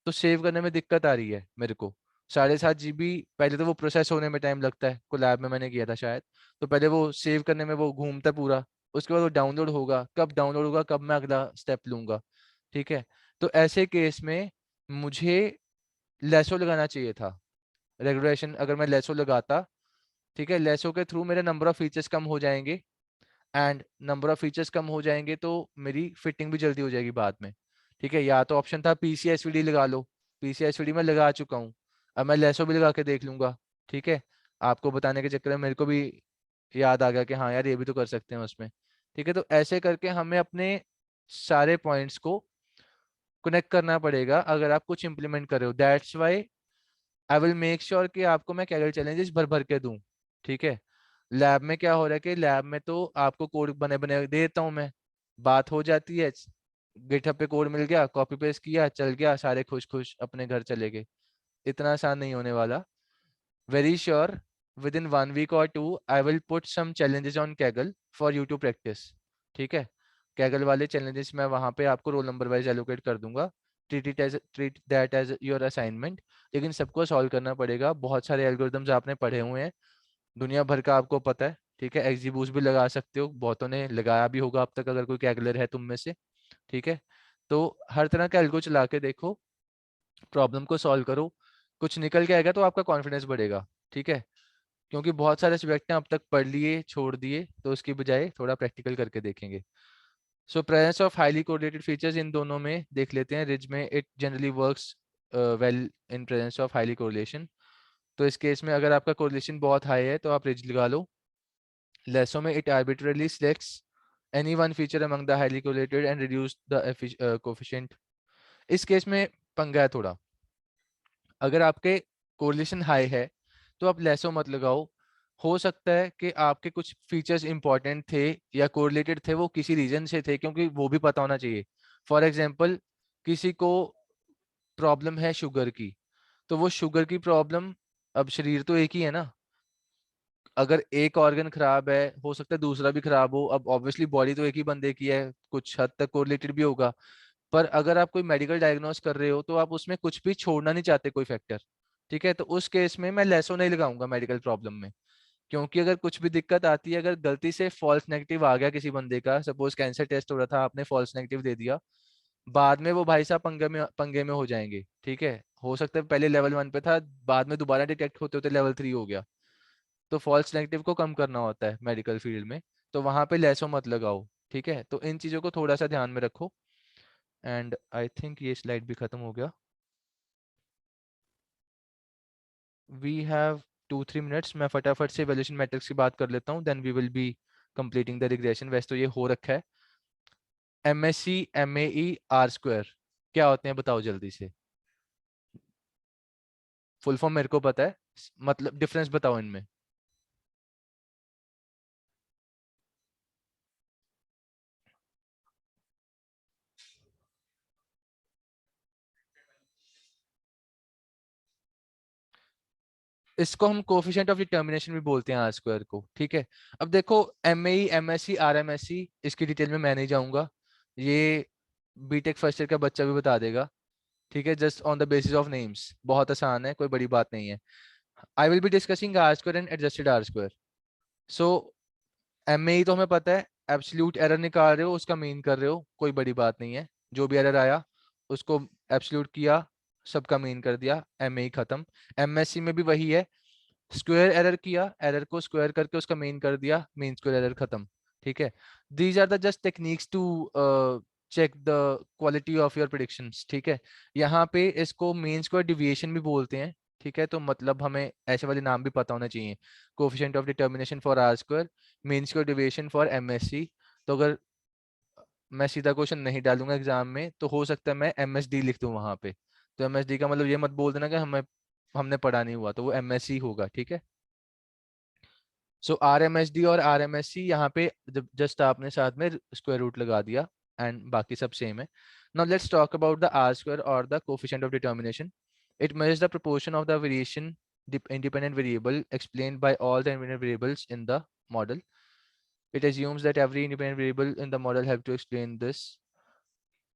तो सेव करने में दिक्कत आ रही है मेरे को। 7.5 GB पहले तो वो प्रोसेस होने में टाइम लगता है, कोलैब में मैंने किया था शायद। तो पहले वो सेव करने में वो घूमता है पूरा, उसके बाद वो डाउनलोड होगा कब मैं अगला स्टेप लूंगा। ठीक है, तो ऐसे केस में मुझे लेसो लगाना चाहिए था। रेगुलेशन अगर मैं लेसो लगाता, ठीक है, लेसो के थ्रू मेरे नंबर ऑफ फीचर्स कम हो जाएंगे, एंड नंबर ऑफ फीचर्स कम हो जाएंगे तो मेरी फिटिंग भी जल्दी हो जाएगी बाद में। ठीक है, या तो ऑप्शन था PCSVD लगा लो, PCSVD में लगा चुका हूँ, अब मैं लेसो भी लगा के देख लूंगा। ठीक है, आपको बताने के चक्कर में मेरे को भी याद आ गया कि हाँ यार ये भी तो कर सकते हैं उसमें। ठीक है, तो ऐसे करके हमें अपने सारे पॉइंट्स को कनेक्ट करना पड़ेगा अगर आप कुछ इंप्लीमेंट कर रहे हो। That's why I will make sure कि आपको मैं कैगल चैलेंजेस भर भर के दूं। ठीक है, लैब में क्या हो रहा है कि लैब में तो आपको कोड बने बने दे देता हूं मैं, बात हो जाती है, गिटहब पे कोड मिल गया, कॉपी पेस्ट किया, चल गया, सारे खुश खुश अपने घर चले गए। इतना आसान नहीं होने वाला। Very sure within 1 week और 2 I will put some challenges on Kaggle for you to practice. ठीक है, कैगल वाले चैलेंजेस मैं वहां पे आपको रोल नंबर वाइज एलोकेट कर दूंगा। Treat that as your assignment. लेकिन सबको सॉल्व करना पड़ेगा, बहुत सारे एल्गोरिदम्स आपने पढ़े हुए हैं, दुनिया भर का आपको पता है। ठीक है, एक्जीबूस भी लगा सकते हो, बहुतों ने लगाया भी होगा अब तक अगर कोई कैगलर है तुम में से। ठीक है, तो हर तरह का एल्गो चला के देखो, प्रॉब्लम को सॉल्व करो, कुछ निकल के आएगा तो आपका कॉन्फिडेंस बढ़ेगा। ठीक है, क्योंकि बहुत सारे सब्जेक्ट ने अब तक पढ़ लिए छोड़ दिए, तो उसकी बजाय थोड़ा प्रैक्टिकल करके देखेंगे। So presence of highly correlated features इन दोनों में देख लेते हैं। रिज में it generally works well in presence of highly correlation. तो इस केस में अगर आपका कोरिलेशन बहुत हाई है तो आप रिज लगा लो। लेसो में it arbitrarily selects any one feature among the highly correlated and reduce the coefficient. इस केस में पंगा है थोड़ा। अगर आपके कोरिलेशन हाई है तो आप लेसो मत लगाओ। हो सकता है कि आपके कुछ फीचर्स इंपॉर्टेंट थे या कोरिलेटेड थे, वो किसी रीजन से थे, क्योंकि वो भी पता होना चाहिए। फॉर एग्जांपल, किसी को प्रॉब्लम है शुगर की, तो वो शुगर की प्रॉब्लम, अब शरीर तो एक ही है ना, अगर एक ऑर्गन खराब है हो सकता है दूसरा भी खराब हो। अब ऑब्वियसली बॉडी तो एक ही बंदे की है, कुछ हद तक कोरिलेटेड भी होगा। पर अगर आप कोई मेडिकल डायग्नोस कर रहे हो तो आप उसमें कुछ भी छोड़ना नहीं चाहते कोई फैक्टर। ठीक है, तो उस केस में मैं लेसो नहीं लगाऊंगा मेडिकल प्रॉब्लम में। क्योंकि अगर कुछ भी दिक्कत आती है, अगर गलती से फॉल्स नेगेटिव आ गया किसी बंदे का, सपोज कैंसर टेस्ट हो रहा था आपने फॉल्स नेगेटिव दे दिया, बाद में वो भाई साहब पंगे में हो जाएंगे। ठीक है, हो सकता है पहले लेवल 1 पे था, बाद में दोबारा डिटेक्ट होते होते लेवल 3 हो गया। तो फॉल्स नेगेटिव को कम करना होता है मेडिकल फील्ड में, तो वहां पे लेसो मत लगाओ। ठीक है, तो इन चीजों को थोड़ा सा ध्यान में रखो। एंड आई थिंक ये स्लाइड भी खत्म हो गया। वी हैव 2-3 मिनट्स मैं फटाफट से वैल्यूएशन मैट्रिक्स की बात कर लेता हूँ, then we will be completing the regression. वैसे तो ये हो रखा है। MSE MAE आर स्क्वायर क्या होते हैं बताओ जल्दी से। फुल फॉर्म मेरे को पता है, मतलब डिफरेंस बताओ इनमें। इसको हम कोफिशिएंट ऑफ डिटर्मिनेशन भी बोलते हैं आर स्क्वायर को, ठीक है। अब देखो MAE MSE RMSE इसकी डिटेल में मैं नहीं जाऊंगा, ये बीटेक फर्स्ट ईयर का बच्चा भी बता देगा, ठीक है। Just on the basis of names, बहुत आसान है, कोई बड़ी बात नहीं है। I will be discussing R square and adjusted R square. So MAE तो हमें पता है, एब्सोल्यूट एरर निकाल रहे हो, उसका मीन कर रहे हो, कोई बड़ी बात नहीं है। जो भी एरर आया उसको एब्सोल्यूट किया, सबका मीन कर दिया, MAE खत्म। MSC में भी वही है, स्क्वायर एरर किया, एरर को स्क्वायर करके उसका मीन कर दिया, मीन स्क्वायर एरर खत्म, ठीक है। These are the just techniques to check the quality of your predictions, ठीक है। यहाँ पे इसको मीन स्क्वायर डिविएशन भी बोलते हैं, ठीक है। तो मतलब हमें ऐसे वाले नाम भी पता होना चाहिए, coefficient of determination for R square, mean square deviation for MSC। तो अगर मैं सीधा क्वेश्चन नहीं डालूंगा एग्जाम में तो हो सकता है मैं MSD लिख दूं वहां पे। तो MSD का मतलब ये मत बोल देना कि हमने पढ़ा नहीं हुआ, तो वो MSC होगा, ठीक है। सो RMSD और RMSC यहाँ पे जब जस्ट आपने साथ में स्क्वायर रूट लगा दिया एंड बाकी सब सेम है। Now let's talk about the R square और the coefficient of determination. It measures the proportion of the variation independent variable explained by all the independent variables in the model. It assumes that every independent variable in the model have to explain this.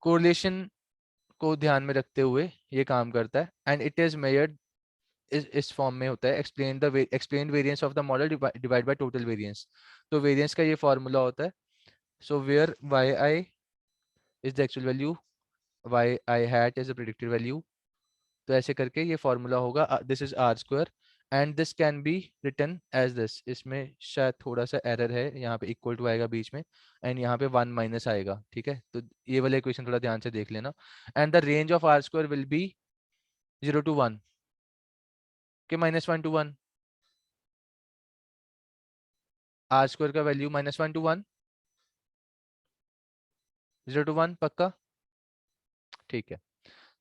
Correlation को ध्यान में रखते हुए ये काम करता है and it is measured इस फॉर्म में होता है, explain variance of the model divide by total variance. तो वेरिएंस का ये फॉर्मूला होता है, so where Y I is the actual value, Y I hat is the predicted value. तो ऐसे करके ये फॉर्मूला होगा, this is R square and this can be written as this. इसमें शायद थोड़ा सा एरर है, यहाँ पे इक्वल टू आएगा बीच में एंड यहाँ पे 1 माइनस आएगा, ठीक है। तो ये वाला इक्वेशन थोड़ा ध्यान से देख लेना। And the range of R square will be 0 to 1 के -1 to 1। आर स्क्वायर का वैल्यू -1 to 1, 0 to 1 पक्का, ठीक है।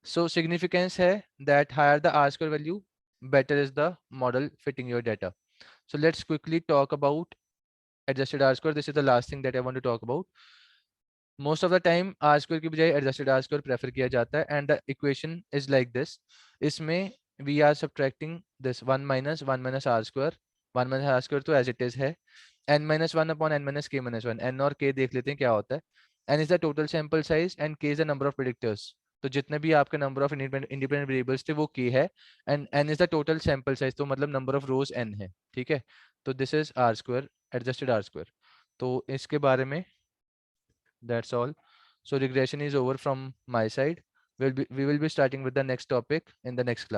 सो सिग्निफिकेंस है that higher the R square value better is the model fitting your data. So let's quickly talk about adjusted R square. This is the last thing that I want to talk about. Most of the time R square की बजाय adjusted R square prefer किया जाता है and the equation is like this. इसमें we are subtracting this 1 minus R square, 1 minus R square तो as it is है, n minus 1 upon n minus k minus 1। n और k देख लेते हैं क्या होता है। n is the total sample size and k is the number of predictors। तो जितने भी आपके नंबर ऑफ इंडिपेंडेंट वेरिएबल्स थे वो k है and n is the total sample size, तो मतलब नंबर ऑफ रोज n है, ठीक है। तो this is R square, adjusted R square. तो इसके बारे में that's all. So regression is over from my side. We will be starting with the next topic in the next class.